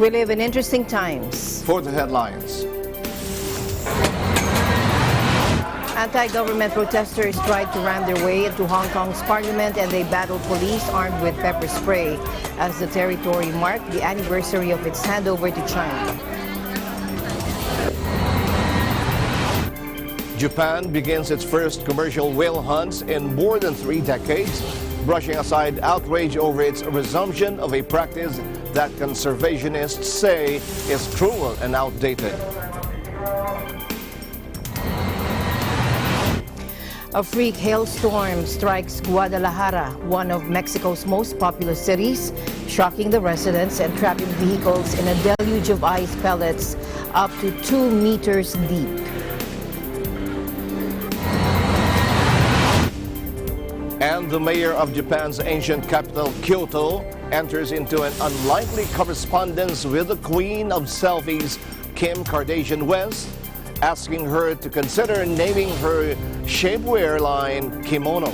We live in interesting times. For the headlines. Anti-government protesters tried to ram their way into Hong Kong's parliament and they battled police armed with pepper spray as the territory marked the anniversary of its handover to China. Japan begins its first commercial whale hunts in more than 3 decades, brushing aside outrage over its resumption of a practice that conservationists say is cruel and outdated. A freak hailstorm strikes Guadalajara, one of Mexico's most populous cities, shocking the residents and trapping vehicles in a deluge of ice pellets up to 2 meters deep. And the mayor of Japan's ancient capital, Kyoto, enters into an unlikely correspondence with the queen of selfies, Kim Kardashian West, asking her to consider naming her shapewear line Kimono.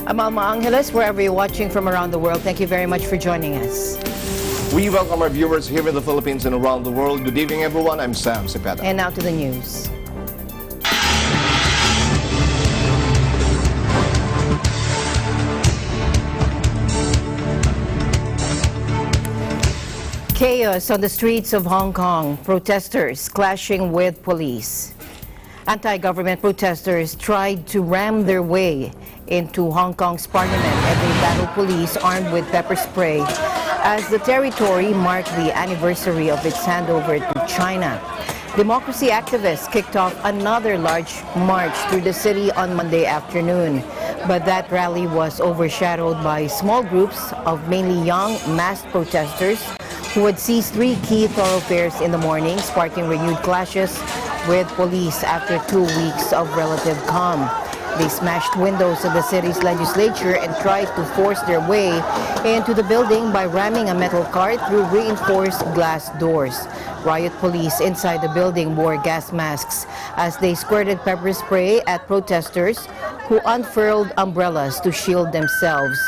I'm Alma Angeles, wherever you're watching from around the world. Thank you very much for joining us. We welcome our viewers here in the Philippines and around the world. Good evening, everyone. I'm Sam Cepeda. And now to the news. Chaos on the streets of Hong Kong. Protesters clashing with police. Anti-government protesters tried to ram their way into Hong Kong's parliament and they battled police armed with pepper spray as the territory marked the anniversary of its handover to China. Democracy activists kicked off another large march through the city on Monday afternoon, but that rally was overshadowed by small groups of mainly young masked protesters who had seized 3 key thoroughfares in the morning, sparking renewed clashes with police after 2 weeks of relative calm. They smashed windows of the city's legislature and tried to force their way into the building by ramming a metal cart through reinforced glass doors. Riot police inside the building wore gas masks as they squirted pepper spray at protesters who unfurled umbrellas to shield themselves.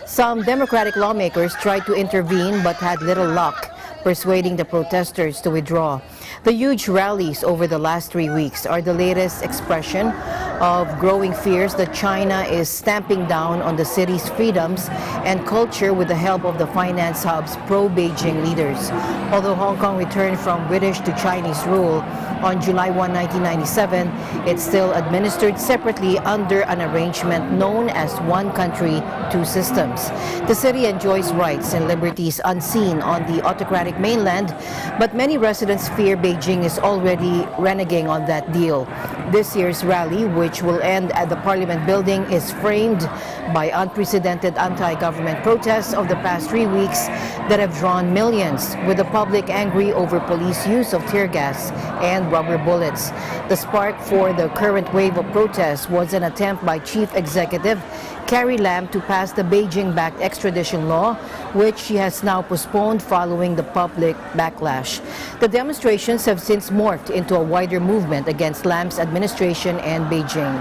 Some Democratic lawmakers tried to intervene but had little luck, persuading the protesters to withdraw. The huge rallies over the last 3 weeks are the latest expression of growing fears that China is stamping down on the city's freedoms and culture with the help of the finance hub's pro-Beijing leaders. Although Hong Kong returned from British to Chinese rule on July 1, 1997, it's still administered separately under an arrangement known as One Country, Two Systems. The city enjoys rights and liberties unseen on the autocratic mainland, but many residents fear Beijing is already reneging on that deal. This year's rally, which will end at the Parliament building, is framed by unprecedented anti-government protests of the past 3 weeks that have drawn millions, with the public angry over police use of tear gas and rubber bullets. The spark for the current wave of protests was an attempt by Chief Executive Carrie Lam to pass the Beijing-backed extradition law, which she has now postponed following the public backlash. The demonstrations have since morphed into a wider movement against Lam's administration and Beijing.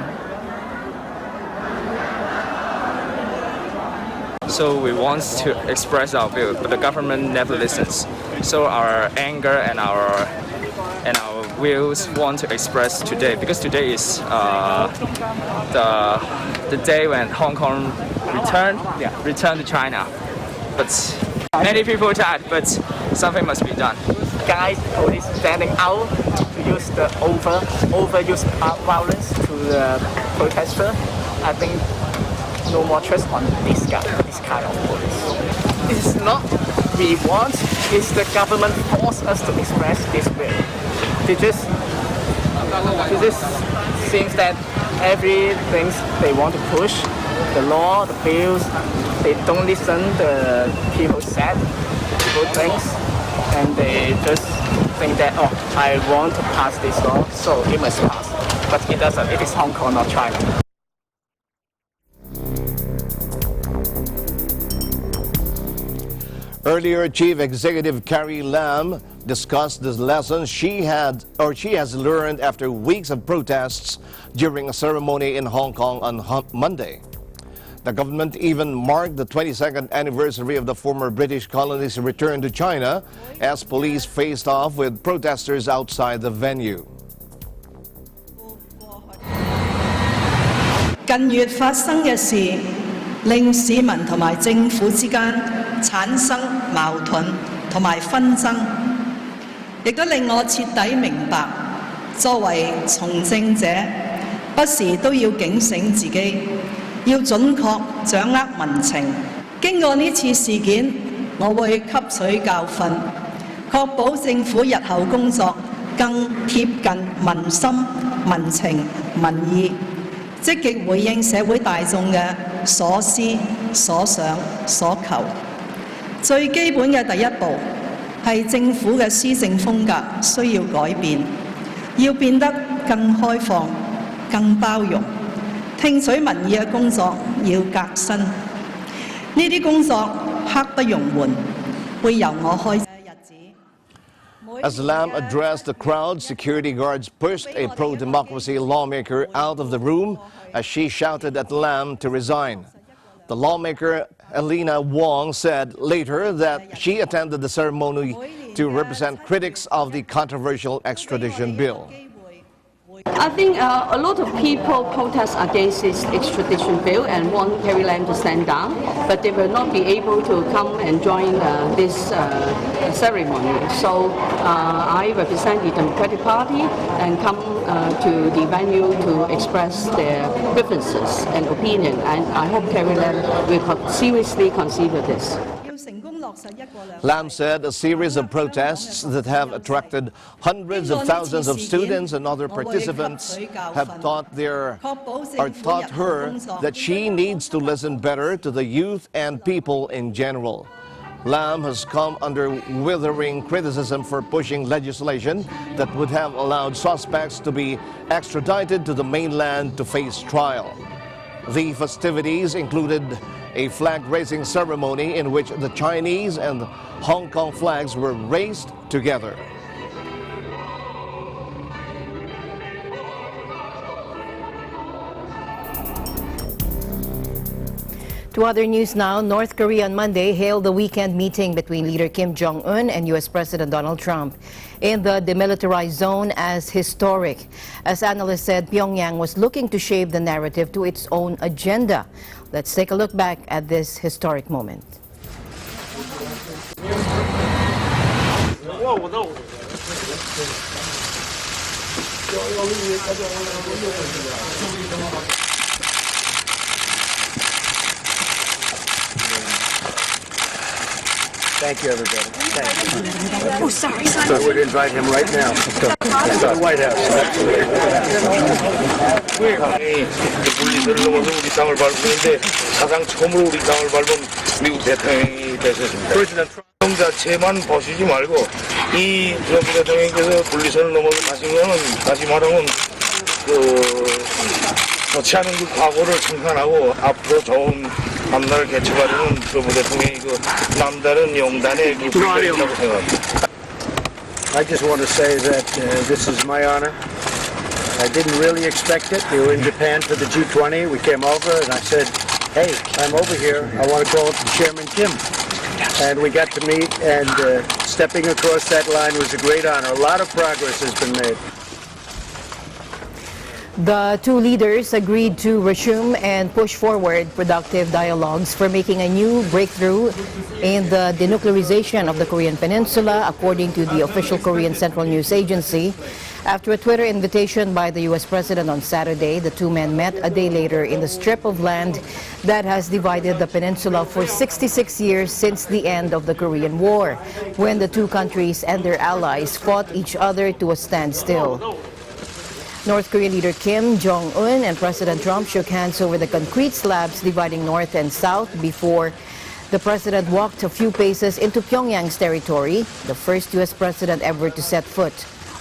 So we want to express our view, but the government never listens. So our anger and our views want to express today, because today is the day when Hong Kong returned to China. But many people died, but something must be done. Guys, police standing out to use the overuse violence to the protester. I think no more trust on this kind of police. It's not we want, it's the government force us to express this way. It just seems that everything they want to push, the law, the bills, they don't listen the people said, people thinks, and they just think that, oh, I want to pass this law, so it must pass. But it doesn't, it is Hong Kong, not China. Earlier, Chief Executive Carrie Lam discussed the lessons she has learned after weeks of protests during a ceremony in Hong Kong on Monday. The government even marked the 22nd anniversary of the former British colony's return to China as police faced off with protesters outside the venue. 近月發生嘅事，令市民同埋政府之間產生矛盾同埋紛爭，亦都令我徹底明白，作為從政者，不時都要警醒自己，要準確掌握民情。經過呢次事件，我會吸取教訓，確保政府日後工作更貼近民心、民情、民意。 積極回應社會大眾嘅所思、所想、所求。最基本嘅第一步係政府嘅施政風格需要改變，要變得更開放、更包容，聽取民意嘅工作要革新。呢啲工作刻不容緩，會由我開始。 As Lam addressed the crowd, security guards pushed a pro-democracy lawmaker out of the room as she shouted at Lam to resign. The lawmaker, Elena Wong, said later that she attended the ceremony to represent critics of the controversial extradition bill. I think a lot of people protest against this extradition bill and want Carrie Lam to stand down, but they will not be able to come and join this ceremony. So I represent the Democratic Party and come to the venue to express their preferences and opinion, and I hope Carrie Lam will seriously consider this. Lam said a series of protests that have attracted hundreds of thousands of students and other participants have taught her that she needs to listen better to the youth and people in general. Lam has come under withering criticism for pushing legislation that would have allowed suspects to be extradited to the mainland to face trial. The festivities included a flag-raising ceremony in which the Chinese and Hong Kong flags were raised together. To other news now, North Korea on Monday hailed the weekend meeting between leader Kim Jong-un and U.S. President Donald Trump in the demilitarized zone as historic. As analysts said, Pyongyang was looking to shape the narrative to its own agenda. Let's take a look back at this historic moment. Thank you, everybody. Thank you. Oh, sorry. So we're going to invite him right now. Let's go. Let's go to the White House. 분리선을 넘어서 우리 땅을 밟는데 가장 처음으로 우리 땅을 밟은 미국 대통령이 되셨습니다. 프레지던트 자체만 보시지 말고 이 트럼프 대통령께서 분리선을 넘어서 가신 거는 다시 말하면 좋지 않은 그 과거를 청산하고 앞으로 좋은 앞날을 개척하려는 트럼프 대통령이 그 남다른 용단의 그 분별이라고 생각합니다. I just want to say that this is my honor. I didn't really expect it. We were in Japan for the G20. We came over and I said, hey, I'm over here. I want to call to Chairman Kim. And we got to meet, and stepping across that line was a great honor. A lot of progress has been made. The two leaders agreed to resume and push forward productive dialogues for making a new breakthrough in the denuclearization of the Korean Peninsula, according to the official Korean Central News Agency. After a Twitter invitation by the U.S. President on Saturday, the two men met a day later in the strip of land that has divided the peninsula for 66 years since the end of the Korean War, when the two countries and their allies fought each other to a standstill. North Korean leader Kim Jong-un and President Trump shook hands over the concrete slabs dividing north and south before the president walked a few paces into Pyongyang's territory, the first U.S. president ever to set foot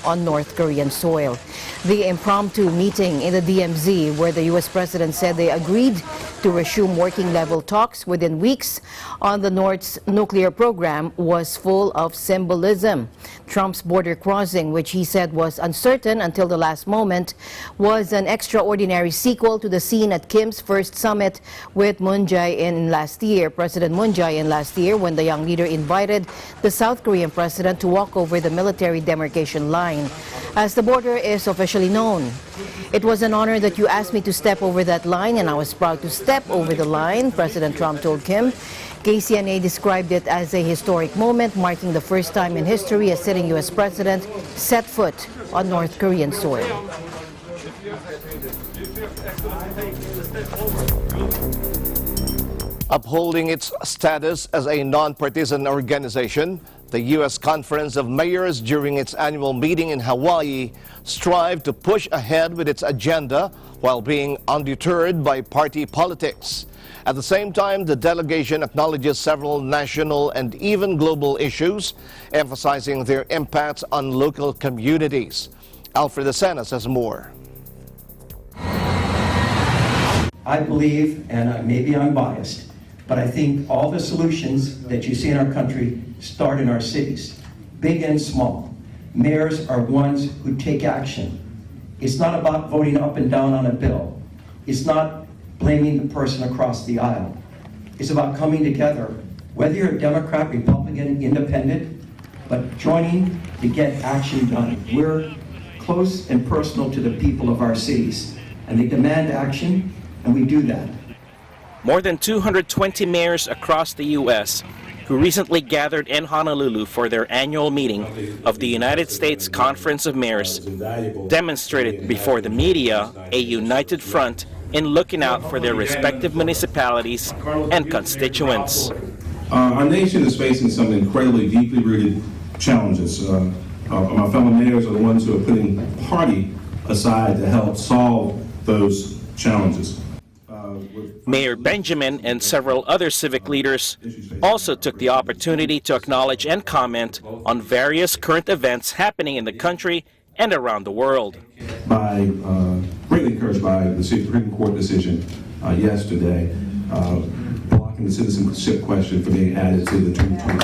on North Korean soil. The impromptu meeting in the DMZ, where the U.S. president said they agreed to resume working-level talks within weeks on the North's nuclear program, was full of symbolism. Trump's border crossing, which he said was uncertain until the last moment, was an extraordinary sequel to the scene at Kim's first summit with Moon Jae-in last year, President Moon Jae-in last year, when the young leader invited the South Korean president to walk over the military demarcation line. As the border is officially known, "It was an honor that you asked me to step over that line, and I was proud to step over the line," President Trump told Kim. KCNA described it as a historic moment, marking the first time in history a sitting U.S. president set foot on North Korean soil. Upholding its status as a non-partisan organization, the U.S. Conference of Mayors, during its annual meeting in Hawaii, strived to push ahead with its agenda while being undeterred by party politics. At the same time, the delegation acknowledges several national and even global issues, emphasizing their impacts on local communities. Alfred Asenas has more. I believe, and maybe I'm biased, but I think all the solutions that you see in our country start in our cities, big and small. Mayors are ones who take action. It's not about voting up and down on a bill. It's not blaming the person across the aisle. It's about coming together, whether you're a Democrat, Republican, Independent, but joining to get action done. We're close and personal to the people of our cities, and they demand action, and we do that. More than 220 mayors across the U.S. who recently gathered in Honolulu for their annual meeting of the United States Conference of Mayors demonstrated before the media a united front in looking out for their respective municipalities and constituents. Our nation is facing some incredibly deeply rooted challenges. My fellow mayors are the ones who are putting party aside to help solve those challenges. Mayor Benjamin and several other civic leaders also took the opportunity to acknowledge and comment on various current events happening in the country and around the world. Greatly encouraged by the Supreme Court decision yesterday, blocking the citizenship question from being added to the 2020.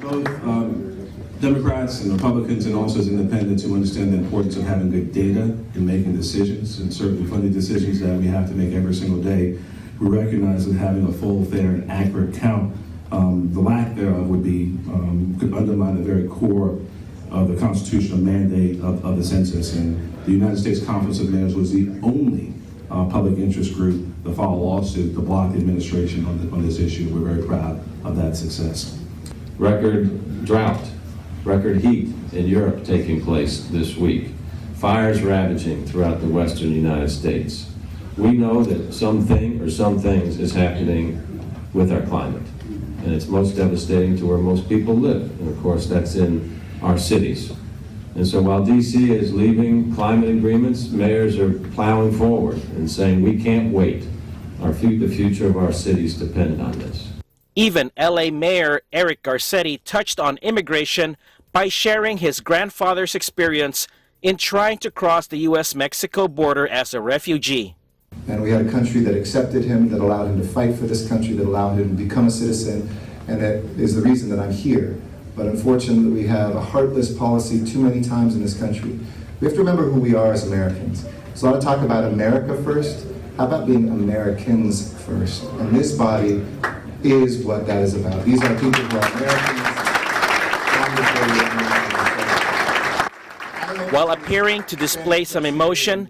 Both Democrats and Republicans and also as independents who understand the importance of having good data in making decisions, and certainly funding decisions that we have to make every single day, we recognize that having a full, fair, and accurate count, the lack thereof could undermine the very core of the constitutional mandate of the census. And the United States Conference of Mayors was the only public interest group to file a lawsuit to block the administration on this issue. We're very proud of that success. Record drought, record heat in Europe taking place this week, fires ravaging throughout the western United States. We know that something or some things is happening with our climate, and it's most devastating to where most people live, and of course that's in our cities. And so while DC is leaving climate agreements, mayors are plowing forward and saying we can't wait. The future of our cities depend on this. Even LA Mayor Eric Garcetti touched on immigration by sharing his grandfather's experience in trying to cross the U.S.-Mexico border as a refugee. And we had a country that accepted him, that allowed him to fight for this country, that allowed him to become a citizen, and that is the reason that I'm here. But unfortunately, we have a heartless policy too many times in this country. We have to remember who we are as Americans. There's a lot of talk about America first. How about being Americans first? And this body is what that is about. These are people who are Americans. While appearing to display some emotion,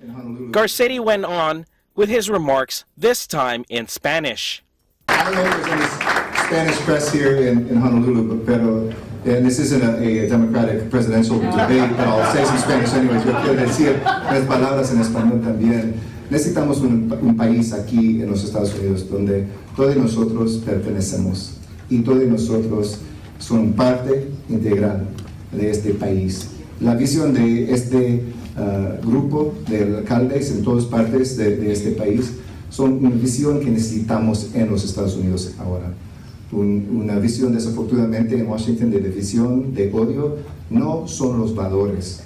Garcetti went on with his remarks, this time in Spanish. I don't know if there's any Spanish press here in Honolulu, and this isn't a democratic presidential debate, but I'll say some Spanish anyways. Yo quiero decir unas palabras en español también. Necesitamos un país aquí en los Estados Unidos donde todos nosotros pertenecemos y todos nosotros son parte integral de este país. La visión de este grupo de alcaldes en todas partes de este país son una visión que necesitamos en los Estados Unidos ahora. Una visión, desafortunadamente, en Washington de división, de odio, no son los valores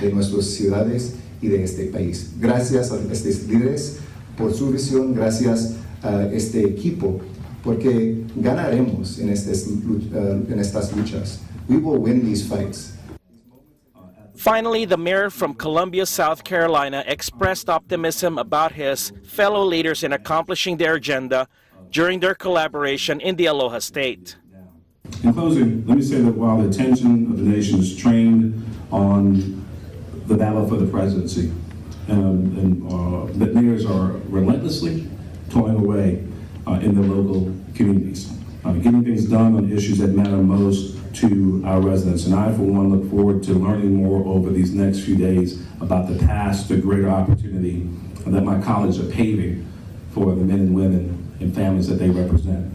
de nuestras ciudades y de este país. Gracias a estos líderes por su visión, gracias a este equipo, porque ganaremos en estas luchas. We will win these fights. Finally, the mayor from Columbia, South Carolina, expressed optimism about his fellow leaders in accomplishing their agenda during their collaboration in the Aloha State. In closing, let me say that while the attention of the nation is trained on the battle for the presidency, that mayors are relentlessly toiling away in their local communities, getting things done on issues that matter most to our residents. And I, for one, look forward to learning more over these next few days about the past, the greater opportunity that my colleagues are paving for the men and women and families that they represent.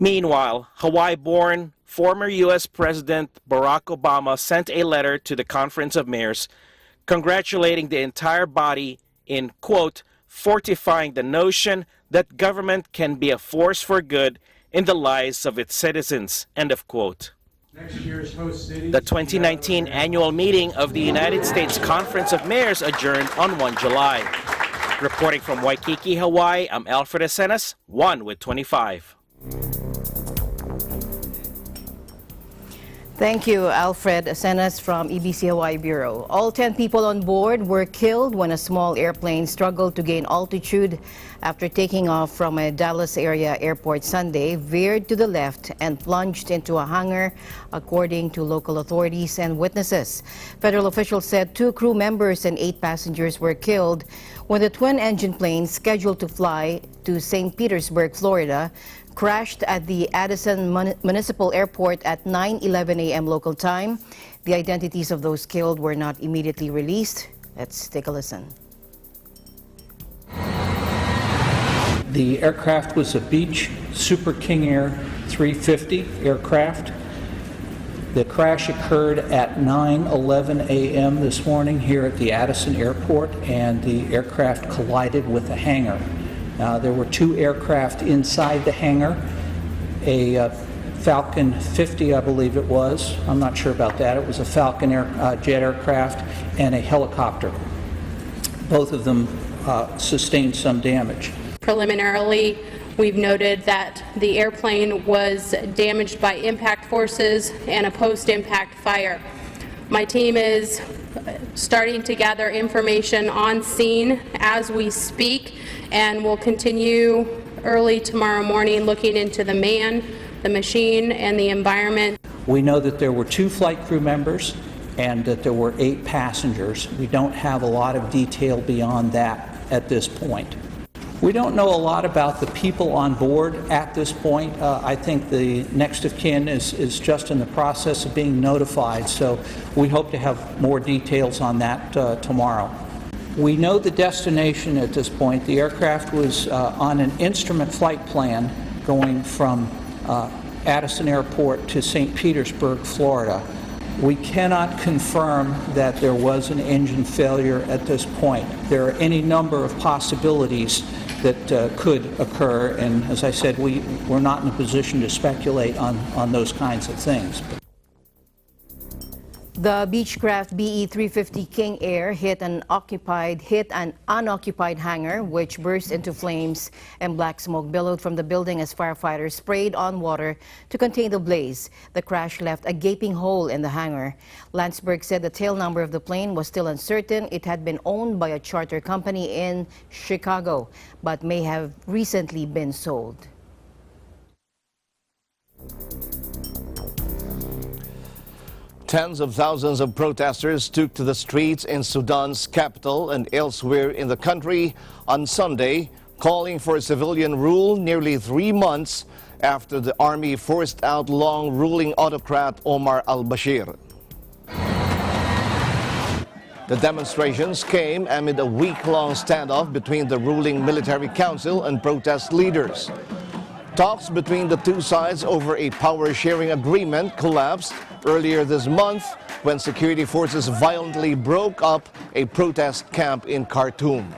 Meanwhile, Hawaii-born former U.S. President Barack Obama sent a letter to the Conference of Mayors congratulating the entire body in, quote, fortifying the notion that government can be a force for good in the lives of its citizens, end of quote. The 2019 annual meeting of the United States Conference of Mayors adjourned on 1 July. Reporting from Waikiki, Hawaii, I'm Alfred Acenas, 1 with 25. Thank you, Alfred Acenas from EBC Hawaii Bureau. All 10 people on board were killed when a small airplane struggled to gain altitude after taking off from a Dallas area airport Sunday, veered to the left and plunged into a hangar, according to local authorities and witnesses. Federal officials said 2 crew members and 8 passengers were killed when the twin-engine plane scheduled to fly to St. Petersburg, Florida, crashed at the Addison Municipal Airport at 9:11 a.m. local time. The identities of those killed were not immediately released. Let's take a listen. The aircraft was a Beech Super King Air 350 aircraft. The crash occurred at 9:11 a.m. this morning here at the Addison Airport, and the aircraft collided with a hangar. There were 2 aircraft inside the hangar, a Falcon 50, I believe it was. I'm not sure about that. It was a Falcon jet aircraft and a helicopter. Both of them sustained some damage. Preliminarily, we've noted that the airplane was damaged by impact forces and a post-impact fire. My team is starting to gather information on scene as we speak, and will continue early tomorrow morning looking into the man, the machine, and the environment. We know that there were 2 flight crew members and that there were 8 passengers. We don't have a lot of detail beyond that at this point. We don't know a lot about the people on board at this point. I think the next of kin is just in the process of being notified, so we hope to have more details on that tomorrow. We know the destination at this point. The aircraft was on an instrument flight plan going from Addison Airport to St. Petersburg, Florida. We cannot confirm that there was an engine failure at this point. There are any number of possibilities that could occur, and as I said, we're not in a position to speculate on those kinds of things. The Beechcraft BE-350 King Air hit an unoccupied hangar, which burst into flames, and black smoke billowed from the building as firefighters sprayed on water to contain the blaze. The crash left a gaping hole in the hangar. Landsberg said the tail number of the plane was still uncertain. It had been owned by a charter company in Chicago, but may have recently been sold. Tens of thousands of protesters took to the streets in Sudan's capital and elsewhere in the country on Sunday, calling for civilian rule nearly 3 months after the army forced out long-ruling autocrat Omar al-Bashir. The demonstrations came amid a week-long standoff between the ruling military council and protest leaders. Talks between the 2 sides over a power-sharing agreement collapsed earlier this month when security forces violently broke up a protest camp in Khartoum.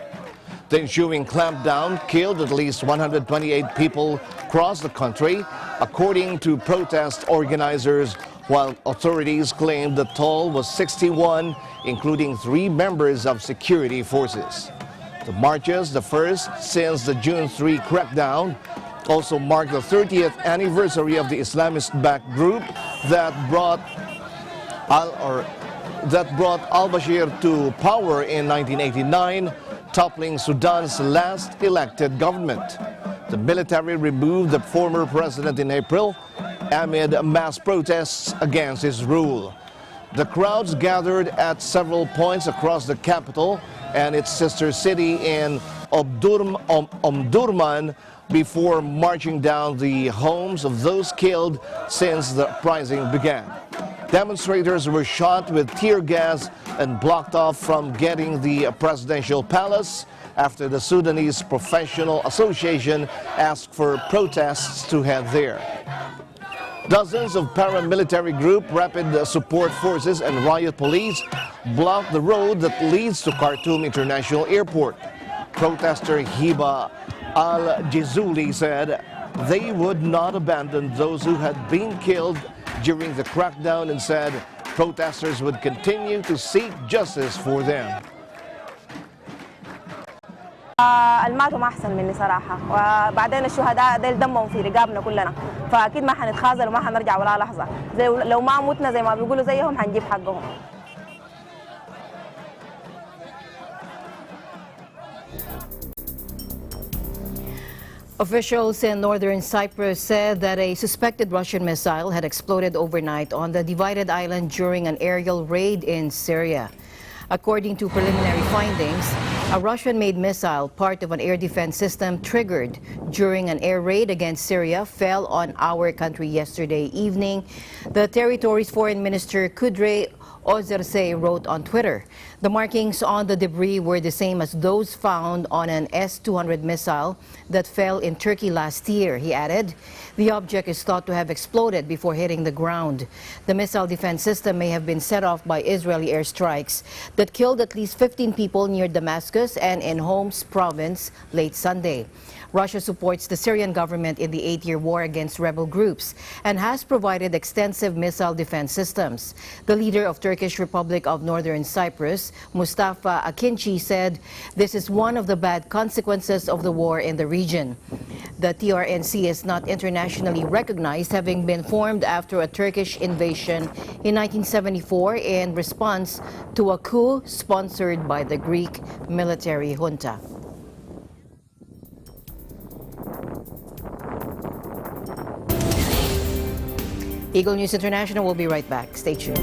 The ensuing clampdown killed at least 128 people across the country, according to protest organizers, while authorities claimed the toll was 61, including 3 members of security forces. The marches, the first since the June 3 crackdown, also mark the 30th anniversary of the Islamist-backed group that brought al-Bashir to power in 1989, toppling Sudan's last elected government. The military removed the former president in April amid mass protests against his rule. The crowds gathered at several points across the capital and its sister city in Omdurman before marching down the homes of those killed since the uprising began. Demonstrators were shot with tear gas and blocked off from getting the presidential palace after the Sudanese Professional Association asked for protests to head there. Dozens of paramilitary group, rapid support forces and riot police blocked the road that leads to Khartoum International Airport. Protester Hiba Al-Jizuli said they would not abandon those who had been killed during the crackdown and said protesters would continue to seek justice for them. الماتوا ما احسن مني صراحه، وبعدين الشهداء ديل دمهم في رقابنا كلنا، فاكيد ما حنتخاذل وما حنرجع ولا لحظه، زي لو ما متنا زي ما بيقولوا زيهم حنجيب حقهم. Officials in northern Cyprus said that a suspected Russian missile had exploded overnight on the divided island during an aerial raid in Syria. According to preliminary findings, a Russian-made missile, part of an air defense system triggered during an air raid against Syria, fell on our country yesterday evening. The territory's foreign minister Kudre Ozerse wrote on Twitter. The markings on the debris were the same as those found on an S-200 missile that fell in Turkey last year, he added. The object is thought to have exploded before hitting the ground. The missile defense system may have been set off by Israeli airstrikes that killed at least 15 people near Damascus and in Homs province late Sunday. Russia supports the Syrian government in the 8-year war against rebel groups and has provided extensive missile defense systems. The leader of Turkish Republic of Northern Cyprus, Mustafa Akinci, said this is one of the bad consequences of the war in the region. The TRNC is not internationally recognized, having been formed after a Turkish invasion in 1974 in response to a coup sponsored by the Greek military junta. Eagle News International will be right back. Stay tuned.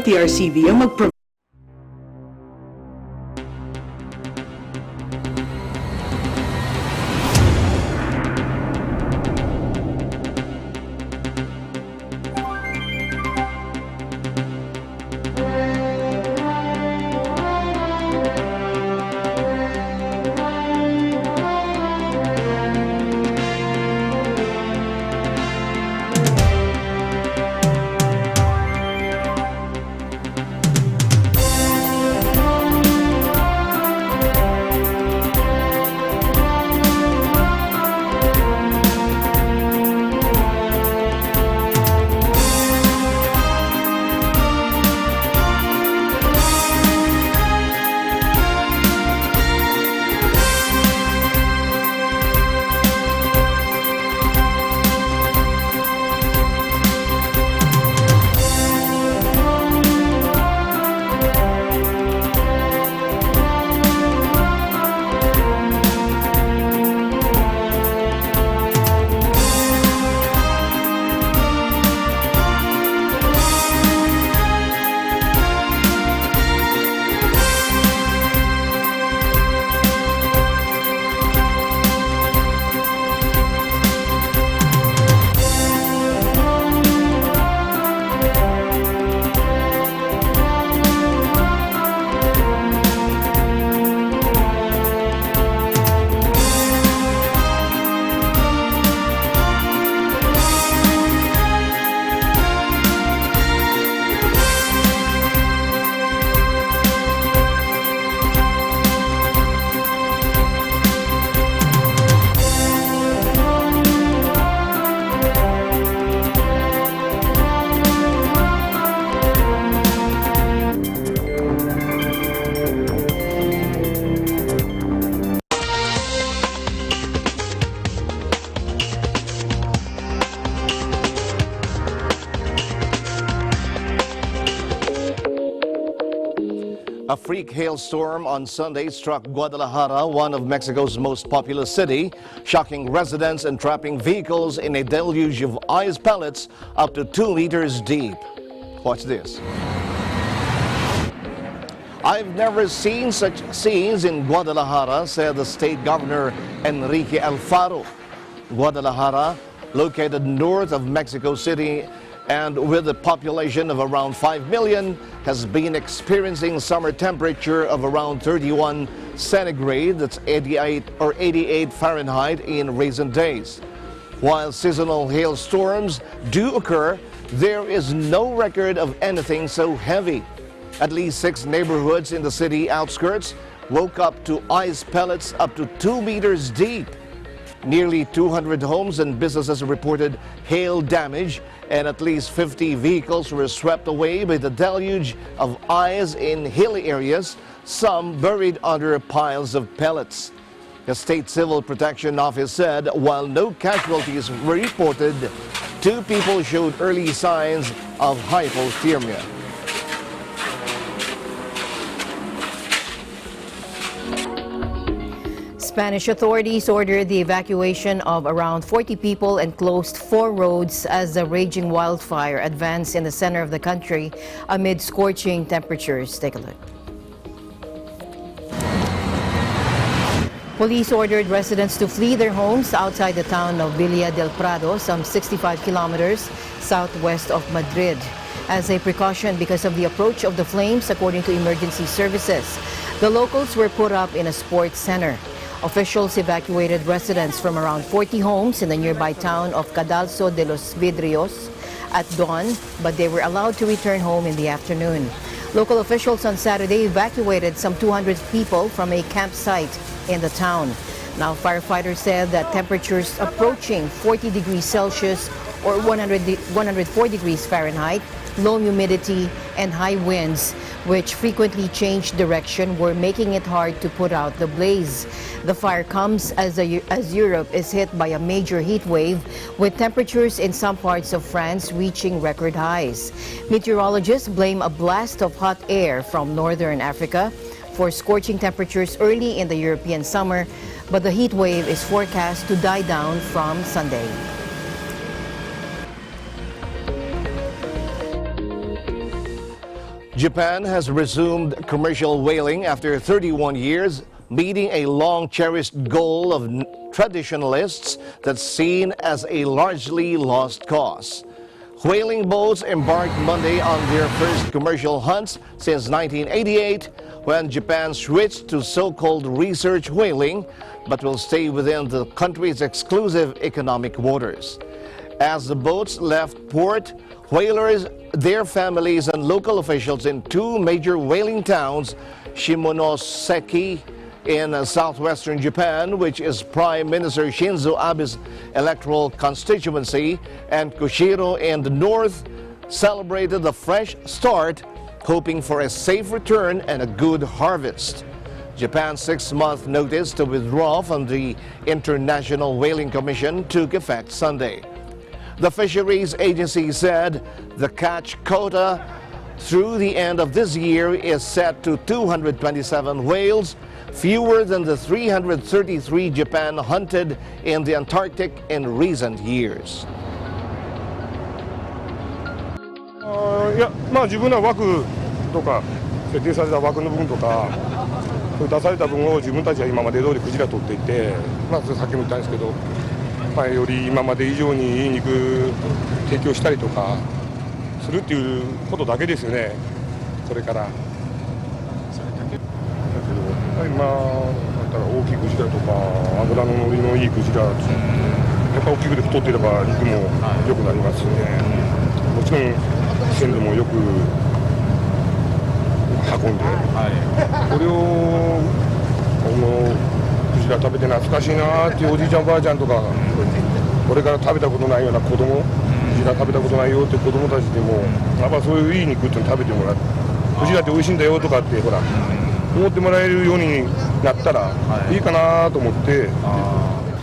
MTRCV ang mag-provide. A freak hailstorm on Sunday struck Guadalajara, one of Mexico's most populous city, shocking residents and trapping vehicles in a deluge of ice pellets up to 2 meters deep. Watch this. I've never seen such scenes in Guadalajara, said the state governor Enrique Alfaro. Guadalajara, located north of Mexico City and with a population of around 5 million, has been experiencing summer temperature of around 31 centigrade, that's 88 Fahrenheit in recent days. While seasonal hailstorms do occur, there is no record of anything so heavy. At least 6 neighborhoods in the city outskirts woke up to ice pellets up to 2 meters deep. Nearly 200 homes and businesses reported hail damage, and at least 50 vehicles were swept away by the deluge of ice in hilly areas, some buried under piles of pellets. The State Civil Protection Office said while no casualties were reported, 2 people showed early signs of hypothermia. Spanish authorities ordered the evacuation of around 40 people and closed 4 roads as the raging wildfire advanced in the center of the country amid scorching temperatures. Take a look. Police ordered residents to flee their homes outside the town of Villa del Prado, some 65 kilometers southwest of Madrid, as a precaution because of the approach of the flames, according to emergency services. The locals were put up in a sports center. Officials evacuated residents from around 40 homes in the nearby town of Cadalso de los Vidrios at dawn, but they were allowed to return home in the afternoon. Local officials on Saturday evacuated some 200 people from a campsite in the town. Now, firefighters said that temperatures approaching 40 degrees Celsius or 104 degrees Fahrenheit, low humidity and high winds, which frequently change direction, were making it hard to put out the blaze. The fire comes as Europe is hit by a major heat wave, with temperatures in some parts of France reaching record highs. Meteorologists blame a blast of hot air from northern Africa for scorching temperatures early in the European summer, but the heat wave is forecast to die down from Sunday. Japan has resumed commercial whaling after 31 years, meeting a long-cherished goal of traditionalists that's seen as a largely lost cause. Whaling boats embarked Monday on their first commercial hunts since 1988, when Japan switched to so-called research whaling, but will stay within the country's exclusive economic waters. As the boats left port, whalers, their families, and local officials in 2 major whaling towns, Shimonoseki in southwestern Japan, which is Prime Minister Shinzo Abe's electoral constituency, and Kushiro in the north, celebrated a fresh start, hoping for a safe return and a good harvest. Japan's 6-month notice to withdraw from the International Whaling Commission took effect Sunday. The fisheries agency said the catch quota through the end of this year is set to 227 whales, fewer than the 333 Japan hunted in the Antarctic in recent years. いや、自分の枠とか設定された枠の分とか出された分を自分たちは今まで通りクジラ取っていて、さっきも言ったんですけど、より今まで以上にいい肉提供したりとかするっていうことだけですよね。これから。だけど今だったら大きいクジラとか脂の乗りのいいクジラ、やっぱ大きくて太っていれば肉も良くなりますしね。もちろん鮮度もよく運んで、これをクジラ食べて懐かしいなっていうおじいちゃんおばあちゃんとか、これから食べたことないような子供、クジラ食べたことないよって子供たちでもやっぱそういういい肉って食べてもらって、クジラって美味しいんだよとかってほら思ってもらえるようになったらいいかなと思って。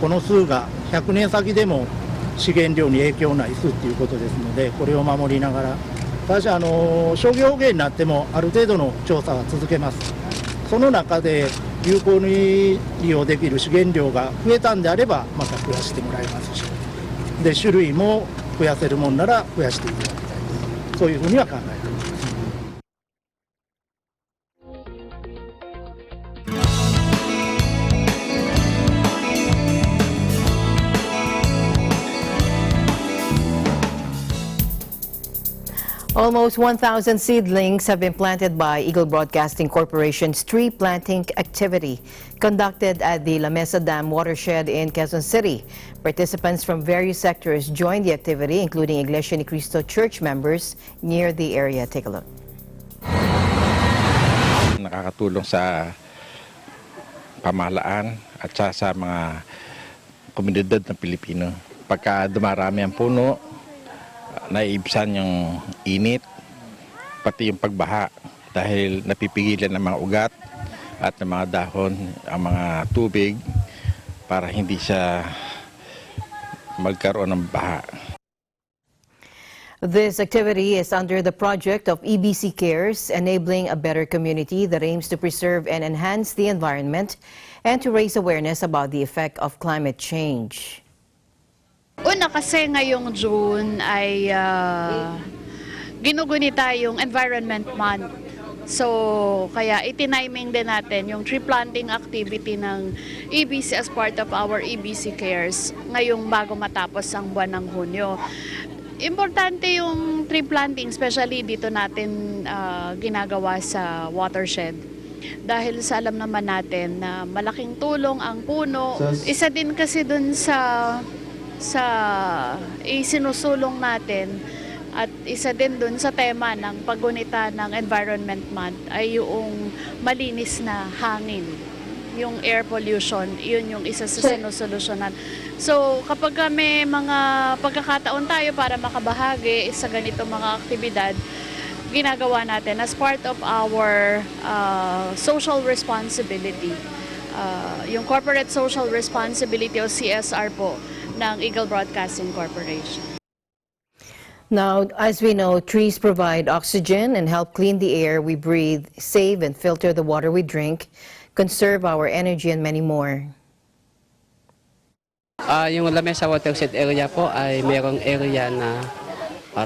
この数が100年先でも資源量に影響ない巣っていうことですので、これを守りながらただし商業捕鯨になってもある程度の調査は続けます。その中で有効に利用できる資源量が増えたんであればまた増やしてもらいますし、で種類も増やせるもんなら増やしていただきたいと、そういうふうには考えています。Almost 1,000 seedlings have been planted by Eagle Broadcasting Corporation's tree planting activity conducted at the La Mesa Dam watershed in Quezon City. Participants from various sectors joined the activity, including Iglesia Ni Cristo church members near the area. Take a look. Nakakatulong sa pamahalaan at sa mga komunidad ng Pilipino. Pagka dumarami ang puno, naiibsan yung init, pati yung pagbaha dahil napipigilan ng mga ugat at ng mga dahon ang mga tubig para hindi siya magkaroon ng baha. This activity is under the project of EBC Cares, enabling a better community that aims to preserve and enhance the environment and to raise awareness about the effect of climate change. Una kasi ngayong June ay ginugunita yung Environment Month. So, kaya itiniming din natin yung tree planting activity ng EBC as part of our EBC Cares ngayong bago matapos ang buwan ng Hunyo. Importante yung tree planting, especially dito natin ginagawa sa watershed. Dahil sa alam naman natin na malaking tulong ang puno. Isa din kasi dun sa isinusulong natin at isa din dun sa tema ng paggunita ng Environment Month ay yung malinis na hangin, yung air pollution, yun yung isa sa sinusolusyonan. So kapag may mga pagkakataon tayo para makabahagi sa ganito mga aktibidad, ginagawa natin as part of our social responsibility, yung corporate social responsibility o CSR po ng Eagle Broadcasting Corporation. Now, as we know, trees provide oxygen and help clean the air we breathe, save and filter the water we drink, conserve our energy, and many more. Yung La Mesa Watershed area po ay mayroong area na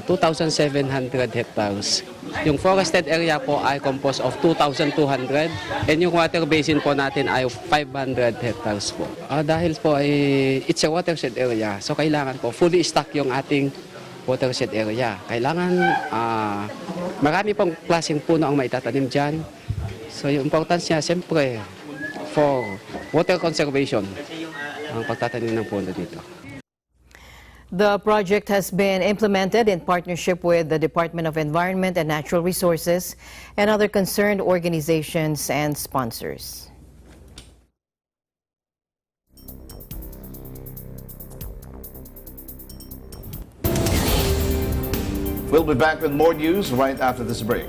2,700 hectares. Yung forested area po ay composed of 2,200 and yung water basin po natin ay 500 hectares po. Dahil po ay it's a watershed area, so kailangan po fully stock yung ating watershed area. Kailangan marami pong klaseng puno ang maitatanim dyan. So yung importance niya siyempre for water conservation ang pagtatanim ng puno dito. The project has been implemented in partnership with the Department of Environment and Natural Resources and other concerned organizations and sponsors. We'll be back with more news right after this break.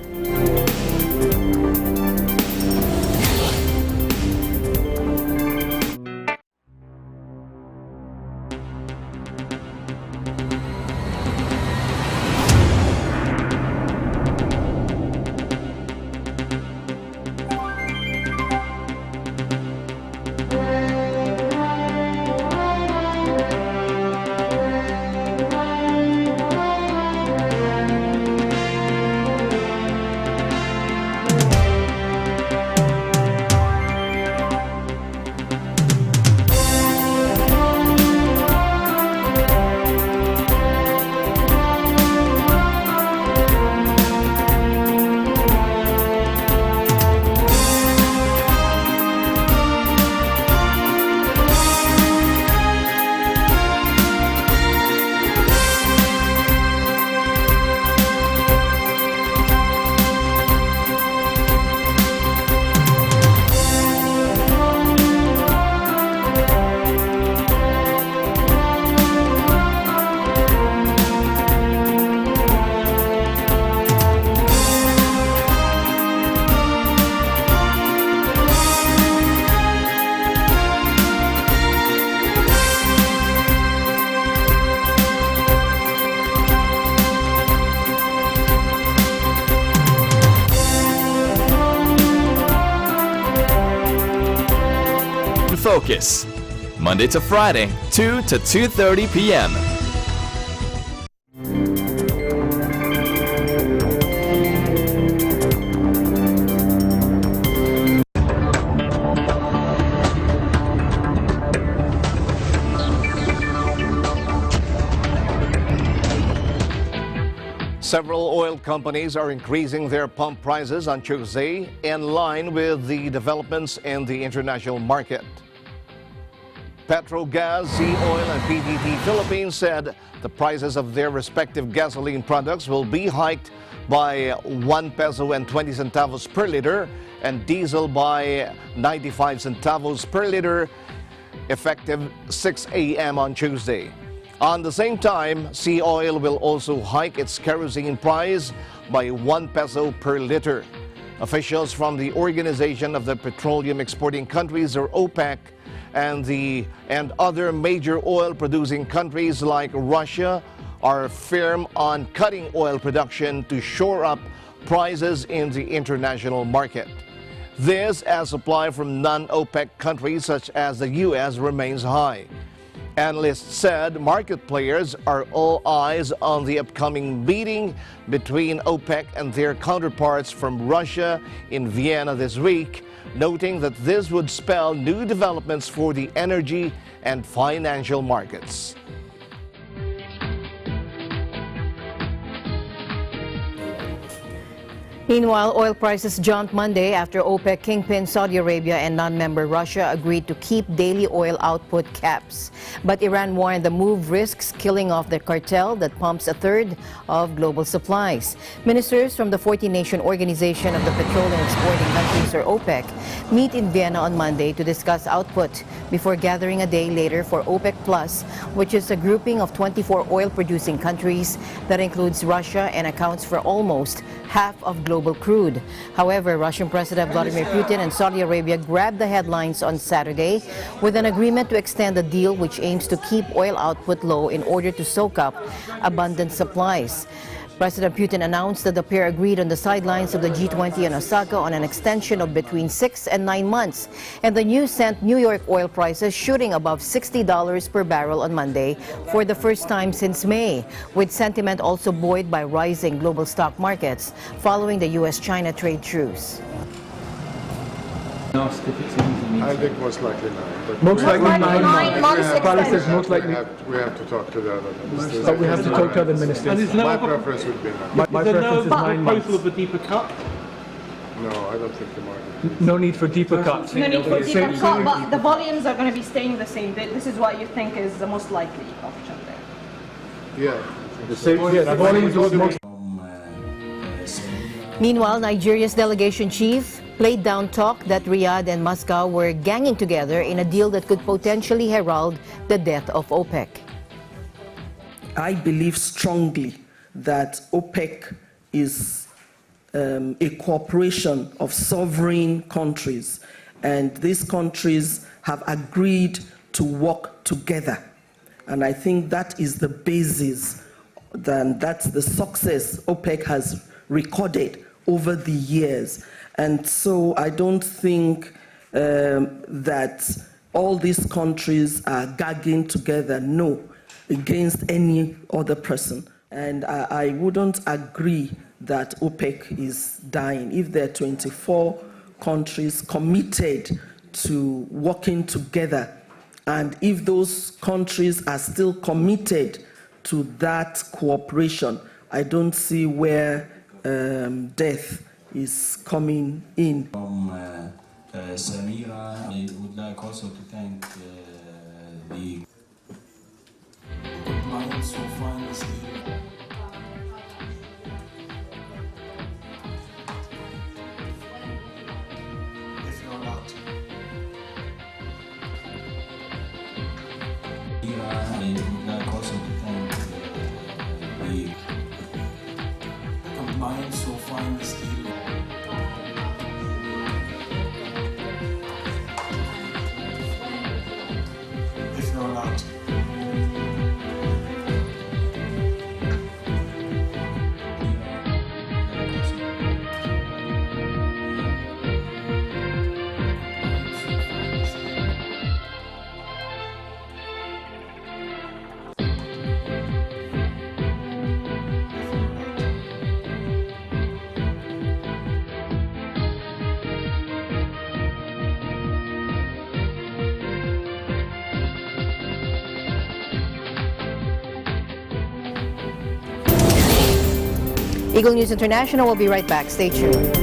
Focus. Monday to Friday, 2 to 2:30 p.m. Several oil companies are increasing their pump prices on Tuesday in line with the developments in the international market. Petrogas, Sea Oil, and PTT Philippines said the prices of their respective gasoline products will be hiked by 1 peso and 20 centavos per liter and diesel by 95 centavos per liter effective 6 a.m. on Tuesday. On the same time, Sea Oil will also hike its kerosene price by 1 peso per liter. Officials from the Organization of the Petroleum Exporting Countries, or OPEC, and other major oil-producing countries like Russia are firm on cutting oil production to shore up prices in the international market. This as supply from non-OPEC countries such as the U.S. remains high. Analysts said market players are all eyes on the upcoming meeting between OPEC and their counterparts from Russia in Vienna this week, noting that this would spell new developments for the energy and financial markets. Meanwhile, oil prices jumped Monday after OPEC kingpin Saudi Arabia and non-member Russia agreed to keep daily oil output caps. But Iran warned the move risks killing off the cartel that pumps a third of global supplies. Ministers from the 40-nation Organization of the Petroleum Exporting Countries, or OPEC, meet in Vienna on Monday to discuss output before gathering a day later for OPEC Plus, which is a grouping of 24 oil-producing countries that includes Russia and accounts for almost half of global crude. However, Russian President Vladimir Putin and Saudi Arabia grabbed the headlines on Saturday with an agreement to extend the deal which aims to keep oil output low in order to soak up abundant supplies. President Putin announced that the pair agreed on the sidelines of the G20 in Osaka on an extension of between 6 and 9 months. And the news sent New York oil prices shooting above $60 per barrel on Monday for the first time since May, with sentiment also buoyed by rising global stock markets following the U.S.-China trade truce. I think most likely not. Most likely 9 months. Palace says most likely. We have to talk to the other ministers. But we have to talk to other ministers. My preference would be not. My preference is 9 months. of a deeper cut? No, I don't think the market. No need for deeper cuts. No need for deeper cut, but the volumes are going to be staying the same. This is what you think is the most likely option there. Yeah. The volumes will most. Meanwhile, Nigeria's delegation chief played down talk that Riyadh and Moscow were ganging together in a deal that could potentially herald the death of OPEC. I believe strongly that OPEC is a cooperation of sovereign countries, and these countries have agreed to work together. And I think that is the basis, that's the success OPEC has recorded over the years. And so I don't think that all these countries are gagging together, no, against any other person. And I wouldn't agree that OPEC is dying. If there are 24 countries committed to working together, and if those countries are still committed to that cooperation, I don't see where death is coming in. Samira, I would like also to thank the clients who find us here. If you're not. I would like also to thank the compliance who find us here. If you're not. Eagle News International will be right back. Stay tuned.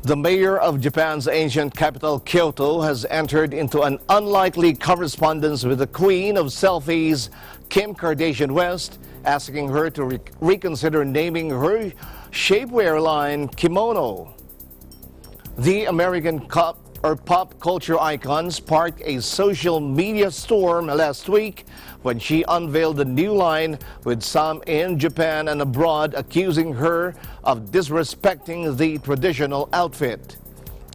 The mayor of Japan's ancient capital, Kyoto, has entered into an unlikely correspondence with the queen of selfies, Kim Kardashian West, asking her to reconsider naming her shapewear line Kimono. The American pop culture icon sparked a social media storm last week when she unveiled the new line, with some in Japan and abroad accusing her of disrespecting the traditional outfit.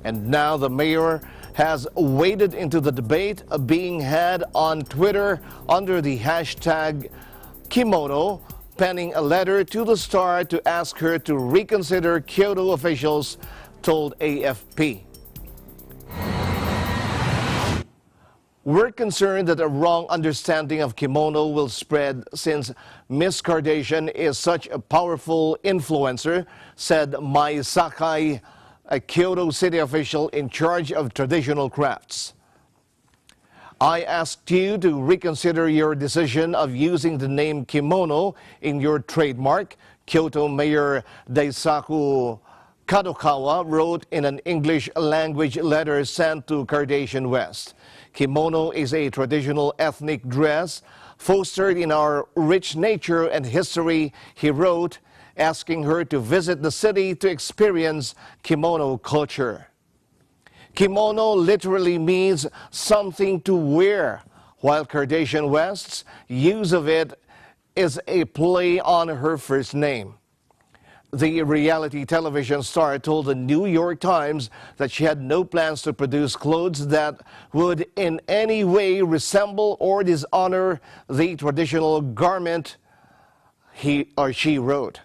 And now the mayor has waded into the debate being had on Twitter under the hashtag Kimono, penning a letter to the star to ask her to reconsider, Kyoto officials told AFP. We're concerned that a wrong understanding of kimono will spread since Miss Kardashian is such a powerful influencer, said Mai Sakai, a Kyoto city official in charge of traditional crafts. I asked you to reconsider your decision of using the name kimono in your trademark, Kyoto Mayor Daisaku Kadokawa wrote in an English language letter sent to Kardashian West. Kimono is a traditional ethnic dress fostered in our rich nature and history, he wrote, asking her to visit the city to experience kimono culture. Kimono literally means something to wear, while Kardashian West's use of it is a play on her first name. The reality television star told the New York Times that she had no plans to produce clothes that would in any way resemble or dishonor the traditional garment, she wrote.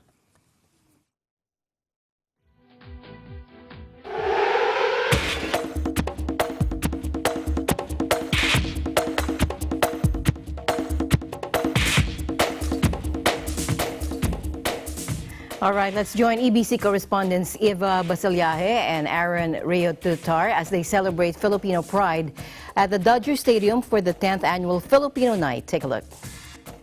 All right, let's join EBC correspondents Eva Basilyahe and Aaron Rio Tutar as they celebrate Filipino pride at the Dodger Stadium for the 10th annual Filipino Night. Take a look.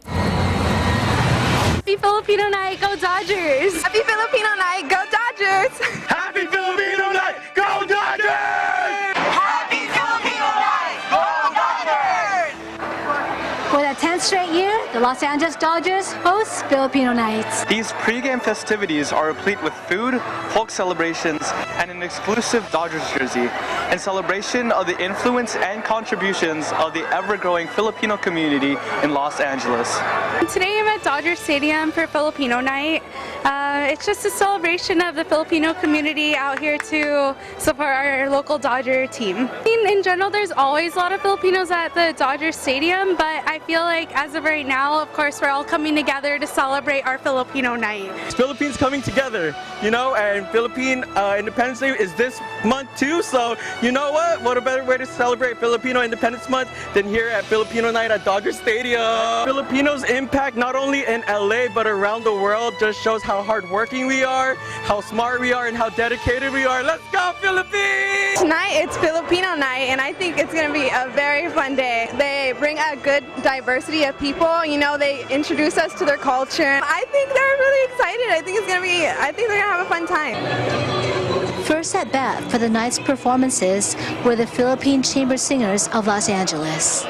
Happy Filipino Night, go Dodgers! Happy Filipino Night, go Dodgers! Happy Filipino Night, go Dodgers! Happy Filipino Night, go Dodgers! For the 10th straight year, the Los Angeles Dodgers host Filipino Nights. These pre-game festivities are replete with food, folk celebrations, and an exclusive Dodgers jersey in celebration of the influence and contributions of the ever-growing Filipino community in Los Angeles. Today I'm at Dodger Stadium for Filipino Night, It's just a celebration of the Filipino community out here to support our local Dodger team. In general, there's always a lot of Filipinos at the Dodger Stadium, but I feel like as of right now, of course, we're all coming together to celebrate our Filipino Night. Philippines coming together, you know, and Philippine Independence Day is this month too, so you know what? What a better way to celebrate Filipino Independence Month than here at Filipino Night at Dodger Stadium. Filipinos' impact not only in LA but around the world just shows how hardworking we are, how smart we are, and how dedicated we are. Let's go, Philippines! Tonight it's Filipino Night, and I think it's going to be a very fun day. They bring a good diversity of people. You know, they introduce us to their culture. I think they're really excited. I think they're going to have a fun time. First at bat for the night's performances were the Philippine Chamber Singers of Los Angeles.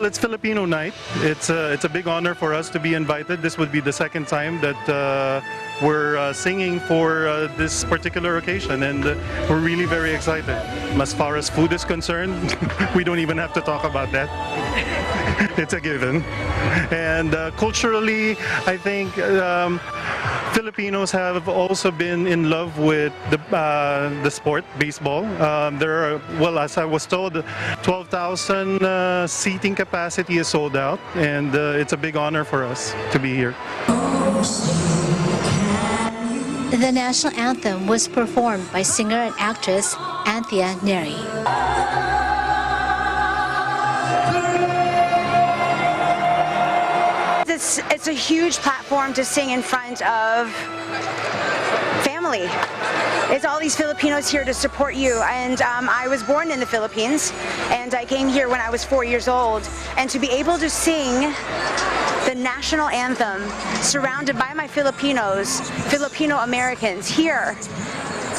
It's Filipino Night. It's a big honor for us to be invited. This would be the second time that we're singing for this particular occasion, and we're really very excited. As far as food is concerned, we don't even have to talk about that. It's a given. And culturally, I think Filipinos have also been in love with the sport, baseball. There are, well, as I was told, 12,000 seating capacity is sold out, and it's a big honor for us to be here. The national anthem was performed by singer and actress Anthea Neri. It's a huge platform to sing in front of family. It's all these Filipinos here to support you, and I was born in the Philippines, and I came here when I was 4 years old, and to be able to sing the national anthem surrounded by my Filipinos, Filipino Americans here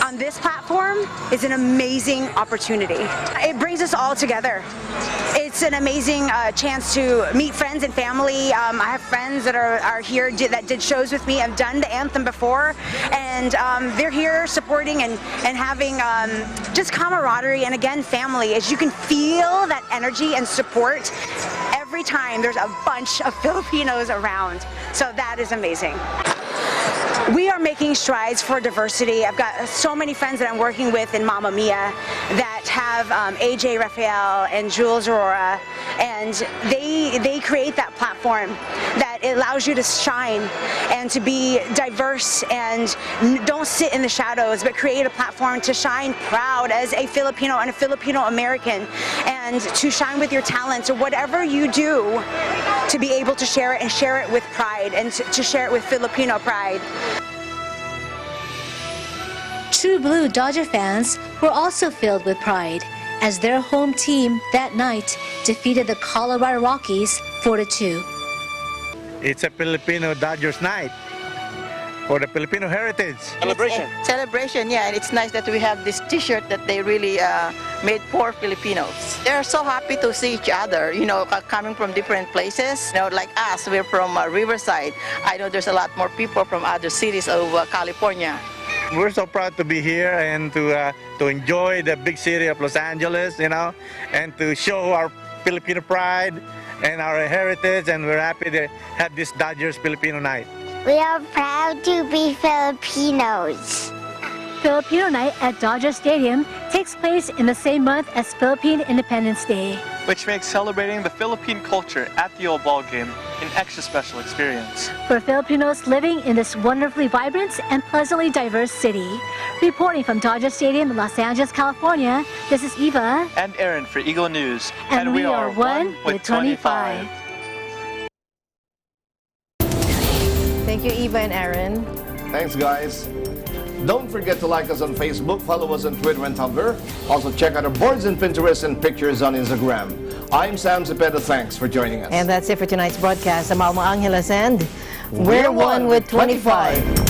on this platform is an amazing opportunity. It brings us all together. It's an amazing chance to meet friends and family. I have friends that are here that did shows with me. I've done the anthem before, and they're here supporting and having just camaraderie and again family. As you can feel that energy and support every time there's a bunch of Filipinos around. So that is amazing. We are making strides for diversity. I've got so many friends that I'm working with in Mamma Mia that have AJ Raphael and Jules Aurora, and they create that platform that it allows you to shine and to be diverse and don't sit in the shadows, but create a platform to shine proud as a Filipino and a Filipino American, and to shine with your talents or whatever you do, to be able to share it and share it with pride and to share it with Filipino pride. True Blue Dodger fans were also filled with pride as their home team that night defeated the Colorado Rockies 4-2. It's a Filipino Dodgers night for the Filipino heritage. Celebration, yeah, and it's nice that we have this t-shirt that they really made for Filipinos. They're so happy to see each other, you know, coming from different places. You know, like us, we're from Riverside. I know there's a lot more people from other cities of California. We're so proud to be here and to enjoy the big city of Los Angeles, you know, and to show our Filipino pride and our heritage, and we're happy to have this Dodgers Filipino Night. We are proud to be Filipinos. Filipino Night at Dodger Stadium takes place in the same month as Philippine Independence Day, which makes celebrating the Philippine culture at the old ball game an extra special experience. For Filipinos living in this wonderfully vibrant and pleasantly diverse city. Reporting from Dodger Stadium in Los Angeles, California, this is Eva and Aaron for Eagle News. And we are one with 25. Thank you, Eva and Aaron. Thanks, guys. Don't forget to like us on Facebook, follow us on Twitter and Tumblr. Also check out our boards and Pinterest and pictures on Instagram. I'm Sam Cepeda. Thanks for joining us. And that's it for tonight's broadcast. I'm Alma Angeles, and we're one with 25.